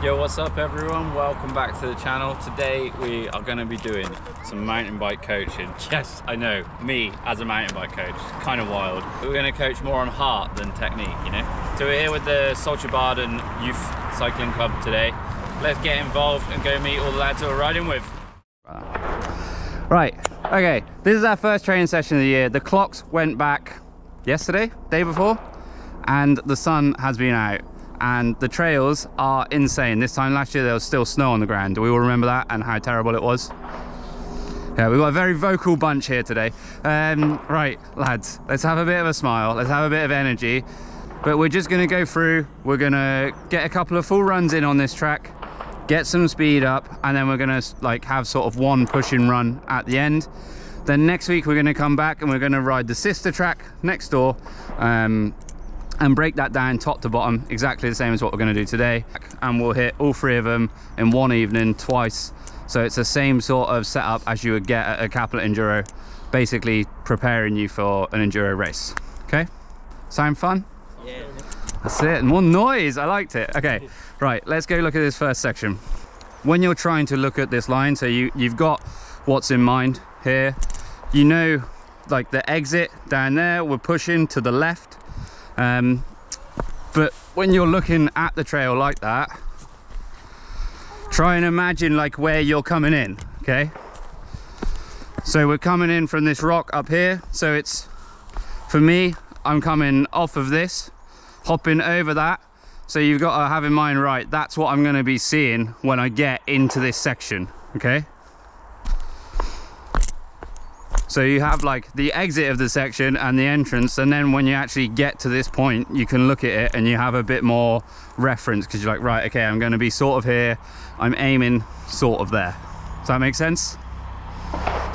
Yo, what's up everyone? Welcome back to the channel. Today we are going to be doing some mountain bike coaching. Yes, I know, me as a mountain bike coach, kind of wild. We're going to coach more on heart than technique, you know? So we're here with the Saltsjöbaden Youth Cycling Club today. Let's get involved and go meet all the lads who we're riding with. Right, okay, this is our first training session of the year. The clocks went back yesterday, day before, and the sun has been out. And the trails are insane. This time last year there was still snow on the ground. Do we all remember that and how terrible it was? Yeah, we've got a very vocal bunch here today. Right, lads, let's have a bit of a smile. Let's have a bit of energy. But we're just gonna go through. We're gonna get a couple of full runs in on this track, get some speed up, and then we're gonna like have sort of one pushing run at the end. Then next week we're gonna come back and we're gonna ride the sister track next door. And break that down top to bottom, exactly the same as what we're going to do today, and we'll hit all three of them in one evening twice. So it's the same sort of setup as you would get at a Capital Enduro, basically preparing you for an enduro race. Okay, sound fun? Yeah, that's it. And more noise, I liked it. Okay, right, let's go look at this first section. When you're trying to look at this line, so you've got what's in mind here, you know, like the exit down there, we're pushing to the left. But when you're looking at the trail like that, try and imagine like where you're coming in. Okay, so we're coming in from this rock up here, so it's, for me, I'm coming off of this, hopping over that, so you've got to have in mind, right, that's what I'm going to be seeing when I get into this section. Okay, so you have like the exit of the section and the entrance, and then when you actually get to this point you can look at it and you have a bit more reference, because you're like, right, okay, I'm going to be sort of here, I'm aiming sort of there. Does that make sense?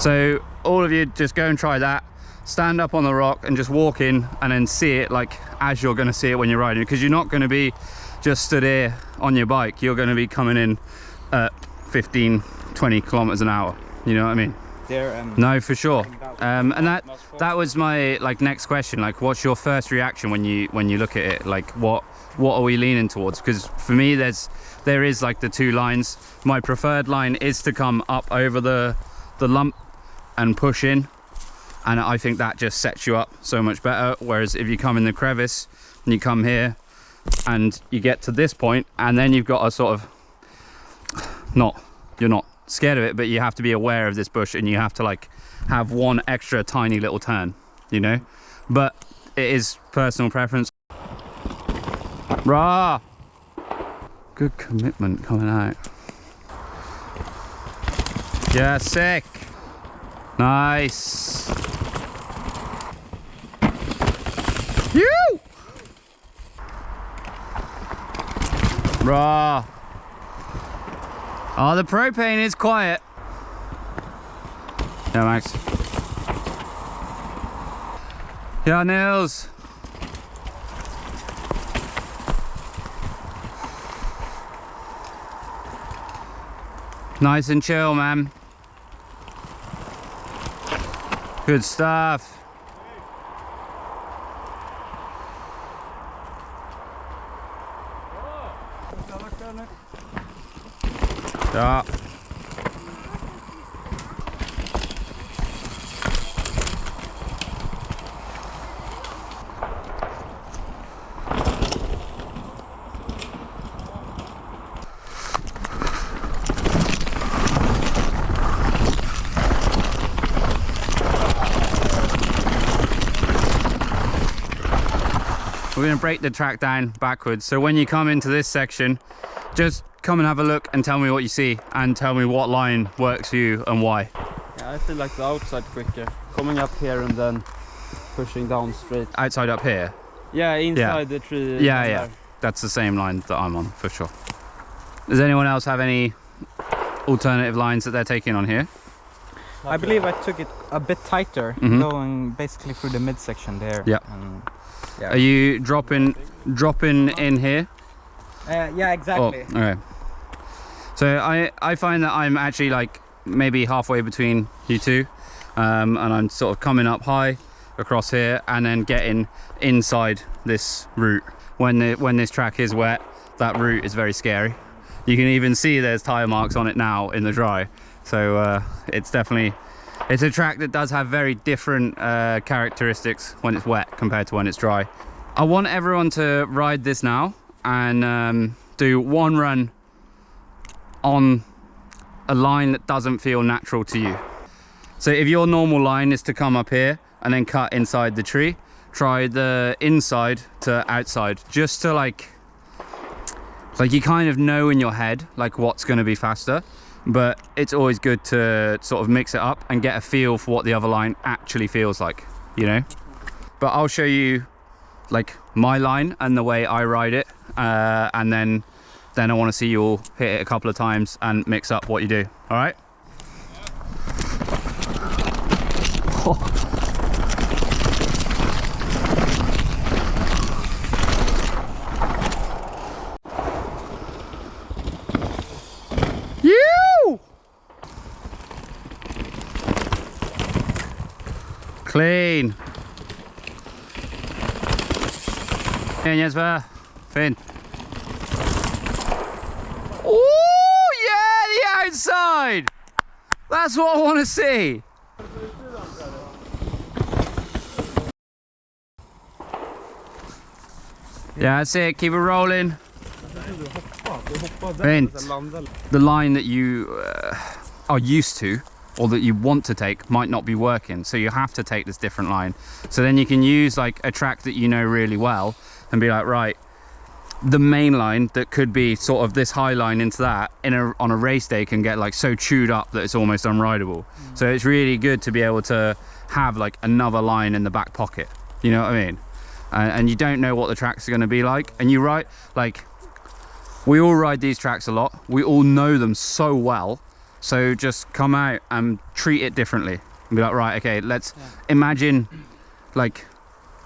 So all of you just go and try that, stand up on the rock and just walk in and then see it like as you're going to see it when you're riding, because you're not going to be just stood here on your bike, you're going to be coming in at 15-20 kilometers an hour, you know what I mean? No, for sure. And that was my like next question, like what's your first reaction when you look at it, like what are we leaning towards? Because for me there is like the two lines. My preferred line is to come up over the lump and push in, and I think that just sets you up so much better. Whereas if you come in the crevice and you come here and you get to this point and then you've got a sort of you're not scared of it, but you have to be aware of this bush and you have to like have one extra tiny little turn, you know, but it is personal preference. Rah! Good commitment coming out. Yeah, sick. Nice. You. Rah. Oh, the propane is quiet. Yeah, Max. Yeah, Nils. Nice and chill, man. Good stuff. Ja. We're going to break the track down backwards, so when you come into this section, just come and have a look and tell me what you see and tell me what line works for you and why. Yeah, I feel like the outside quicker, coming up here and then pushing down straight. Outside up here? Yeah, inside the tree. Yeah, that's the same line that I'm on for sure. Does anyone else have any alternative lines that they're taking on here? I believe I took it a bit tighter, going basically through the midsection there. Yeah. Yeah. Are you dropping in here? Yeah, exactly. Oh, okay. So I find that I'm actually like maybe halfway between you two, and I'm sort of coming up high across here and then getting inside this route. When this track is wet, that route is very scary. You can even see there's tire marks on it now in the dry. So it's definitely, it's a track that does have very different characteristics when it's wet compared to when it's dry. I want everyone to ride this now and do one run on a line that doesn't feel natural to you. So if your normal line is to come up here and then cut inside the tree, try the inside to outside, just to like you kind of know in your head like what's going to be faster, but it's always good to sort of mix it up and get a feel for what the other line actually feels like, you know. But I'll show you like my line and the way I ride it, and then I want to see you all hit it a couple of times and mix up what you do. All right. Oh. Clean. And Jesper, fin. Oh yeah, the outside. That's what I want to see. Yeah, that's it. Keep it rolling. Fint. The line that you are used to, or that you want to take, might not be working, so you have to take this different line. So then you can use like a track that you know really well and be like, right, the main line that could be sort of this high line into that on a race day can get like so chewed up that it's almost unrideable. So it's really good to be able to have like another line in the back pocket, you know what I mean? And you don't know what the tracks are going to be like, and you ride, like, we all ride these tracks a lot, we all know them so well. So just come out and treat it differently and be like, right, okay, let's imagine like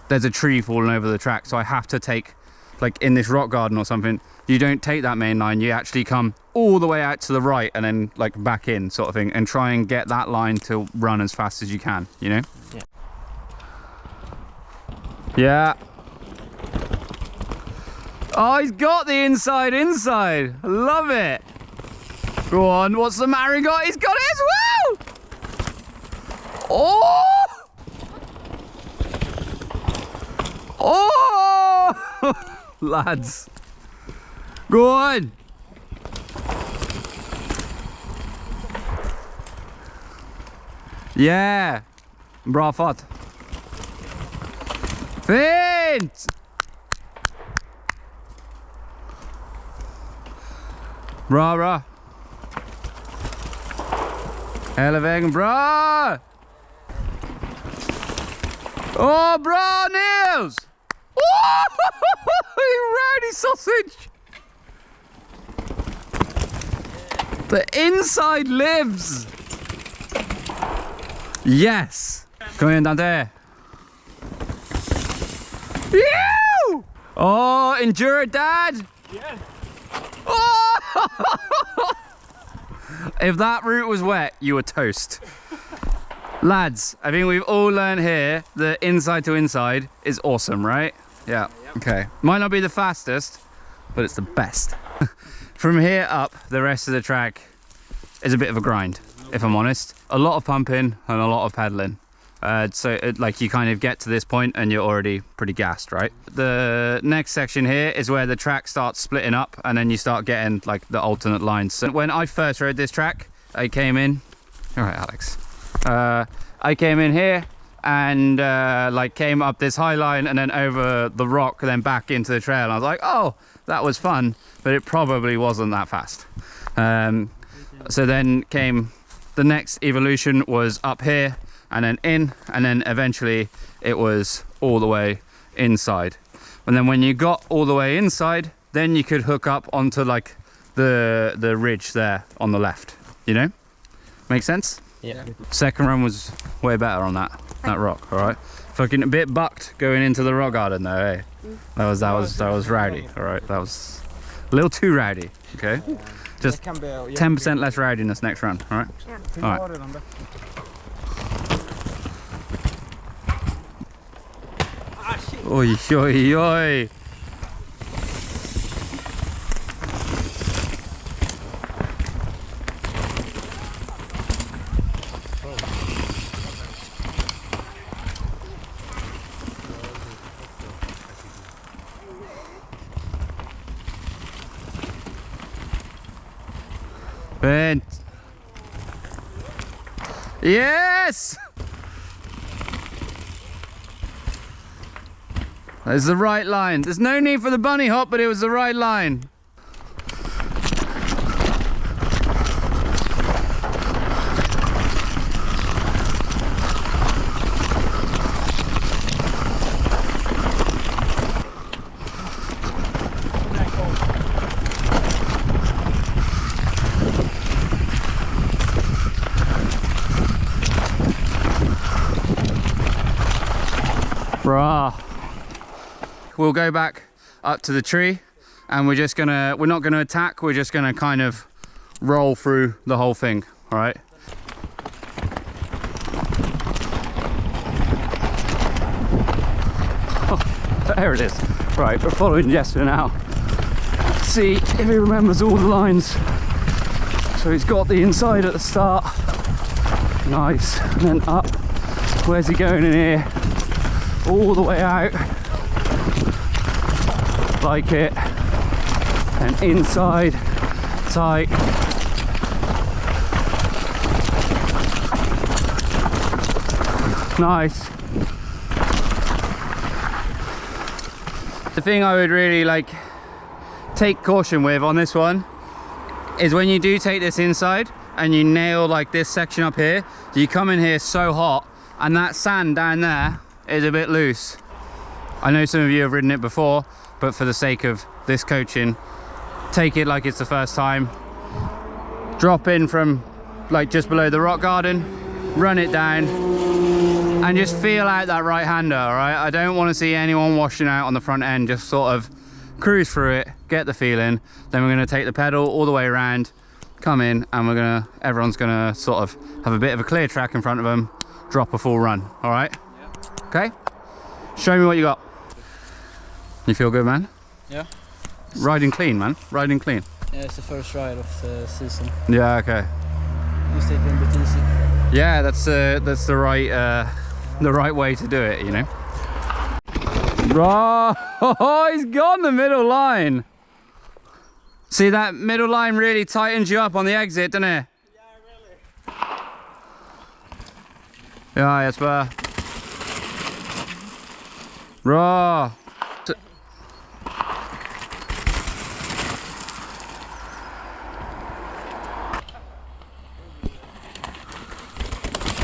there's a tree falling over the track, so I have to take, like in this rock garden or something, you don't take that main line, you actually come all the way out to the right and then like back in sort of thing, and try and get that line to run as fast as you can, you know? Yeah. Oh, he's got the inside. I love it. Go on, what's the matter he got? He's got it as well! Oh! Oh! Lads. Go on! Yeah! Bra fart. Fint! Bra, bra. Hele vägen, bra! Oh, bra Nils! Oh, you rowdy sausage! The inside lives! Yes! Kom igen Dante! Ew! Oh, endure it, Dad! Yeah. Oh! If that route was wet, you were toast. Lads, I think we've all learned here that inside to inside is awesome, right? Yeah. Okay. Might not be the fastest, but it's the best. From here up, the rest of the track is a bit of a grind, if I'm honest. A lot of pumping and a lot of pedaling. Like you kind of get to this point and you're already pretty gassed, right? The next section here is where the track starts splitting up, and then you start getting like the alternate lines. So when I first rode this track, I came in, all right Alex, I came in here and like came up this high line and then over the rock and then back into the trail, and I was like, oh, that was fun, but it probably wasn't that fast. So then came the next evolution, was up here and then in, and then eventually it was all the way inside. And then when you got all the way inside, then you could hook up onto like the ridge there on the left, you know? Make sense? Yeah. Second run was way better on that rock, all right? Fucking a bit bucked going into the rock garden though, eh? That was rowdy, all right? That was a little too rowdy, okay? Just 10% less rowdiness next run, all right? All right. Oj, oj, oj. Bent. Yes! There's the right line. There's no need for the bunny hop, but it was the right line. Rah. We'll go back up to the tree and we're not gonna attack, we're just gonna kind of roll through the whole thing, all right? Oh, there it is. Right, we're following Jesper now. See if he remembers all the lines. So he's got the inside at the start. Nice, and then up. Where's he going in here? All the way out, like it, and inside, tight. Nice. The thing I would really like take caution with on this one is when you do take this inside and you nail like this section up here, you come in here so hot and that sand down there is a bit loose. I know some of you have ridden it before, but for the sake of this coaching, take it like it's the first time. Drop in from like just below the rock garden, run it down, and just feel out that right hander, all right? I don't want to see anyone washing out on the front end. Just sort of cruise through it, get the feeling. Then we're going to take the pedal all the way around, come in, and everyone's going to sort of have a bit of a clear track in front of them, drop a full run, all right? Okay, show me what you got. You feel good, man? Yeah. Riding clean, man. Riding clean. Yeah, it's the first ride of the season. Yeah, okay. Just take it a bit easy. Yeah, that's the right way to do it, you know. Oh, he's gone the middle line. See, that middle line really tightens you up on the exit, doesn't it? Yeah, really. Yeah, Jesper. Raw.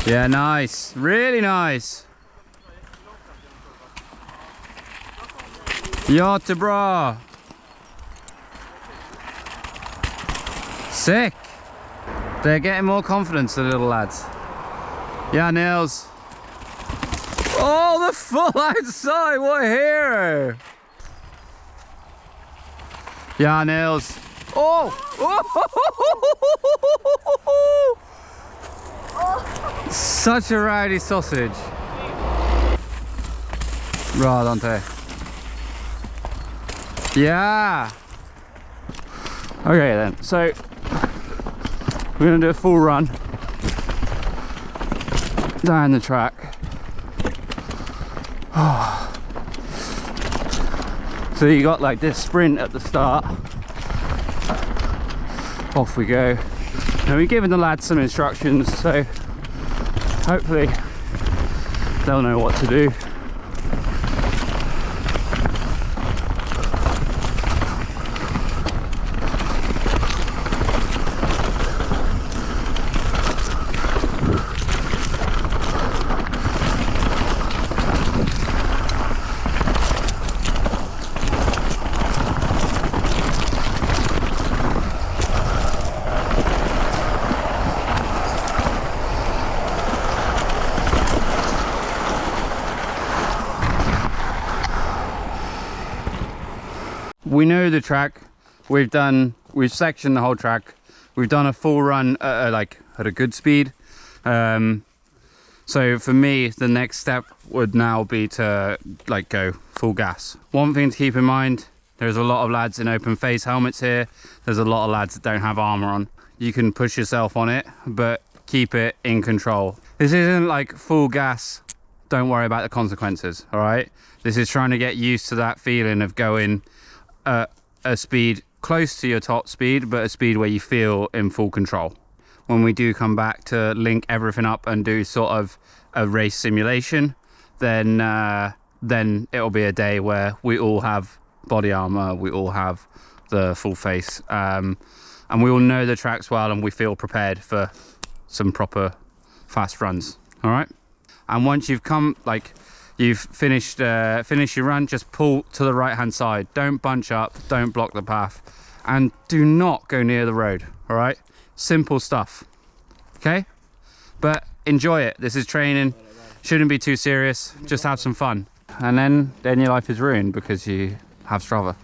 Yeah, nice. Really nice. Jättebra. Sick. They're getting more confidence, the little lads. Yeah, Nils. Oh, the full outside, what a hero! Yeah, Nils. Oh! Such a rowdy sausage. Bra, Dante. Yeah! Okay then, so we're gonna do a full run down the track. So you got like this sprint at the start. Off we go. Now we've given the lads some instructions, so hopefully they'll know what to do. We know the track. We've sectioned the whole track. We've done a full run at a good speed. So for me, the next step would now be to go full gas. One thing to keep in mind, there's a lot of lads in open face helmets here. There's a lot of lads that don't have armor on. You can push yourself on it, but keep it in control. This isn't like full gas, don't worry about the consequences, all right? This is trying to get used to that feeling of going at a speed close to your top speed, but a speed where you feel in full control. When we do come back to link everything up and do sort of a race simulation, then it'll be a day where we all have body armor, we all have the full face, and we all know the tracks well, and we feel prepared for some proper fast runs. All right, and once you've come, like, you've finished your run, just pull to the right hand side. Don't bunch up, don't block the path, and do not go near the road. All right, simple stuff. Okay, but enjoy it. This is training, shouldn't be too serious, just have some fun, and then your life is ruined because you have Strava.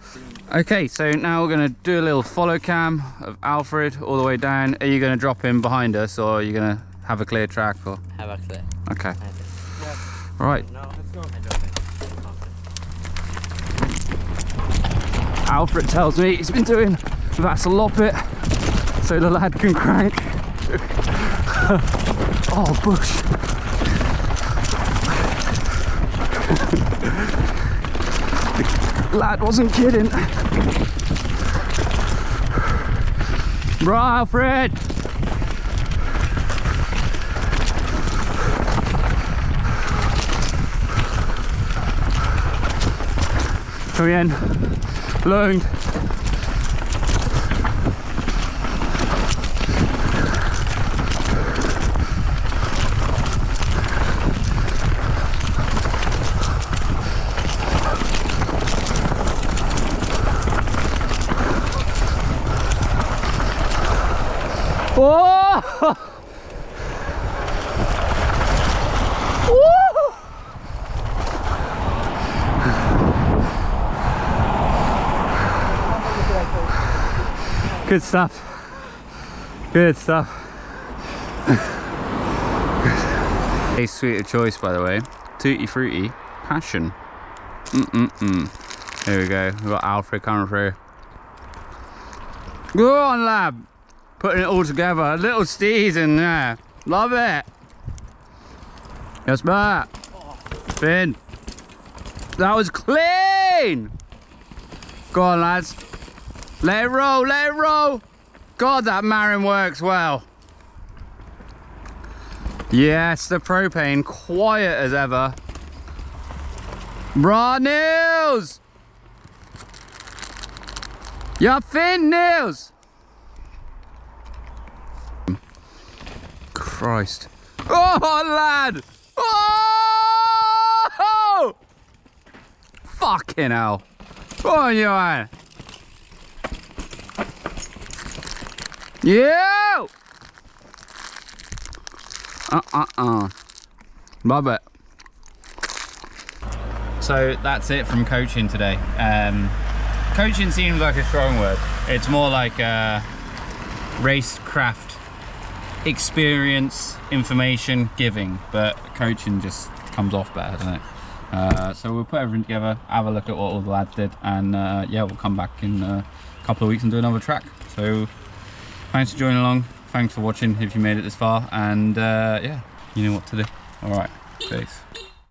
Okay, so now we're going to do a little follow cam of Alfred all the way down. Are you going to drop in behind us, or are you going to have a clear track? Or have a clear. Okay. All right. No, let's go. Alfred tells me he's been doing Vasaloppet so the lad can crank. Oh, bush. The lad wasn't kidding. Right, Alfred. Kom igen. Lugnt. Oh! Woo! Good stuff. Good stuff. A sweet of choice, by the way. Tutti Frutti Passion. Here we go. We've got Alfred coming through. Go on, lad. Putting it all together. Little steez in there. Love it. Jesper. Spin. That was clean. Go on, lads. Let it roll, let it roll. God, that Marin works well. Yes, the propane, quiet as ever. Bra, Niels! You're fin, Niels! Christ. Oh, lad! Oh! Fucking hell. Oh, you are. Yeah! Love it. So that's it from coaching today. Coaching seems like a strong word. It's more like a racecraft experience, information giving, but coaching just comes off better, doesn't it? So we'll put everything together, have a look at what all the lads did, and yeah, we'll come back in a couple of weeks and do another track. So thanks for joining along, thanks for watching if you made it this far, and yeah, you know what to do. All right, peace.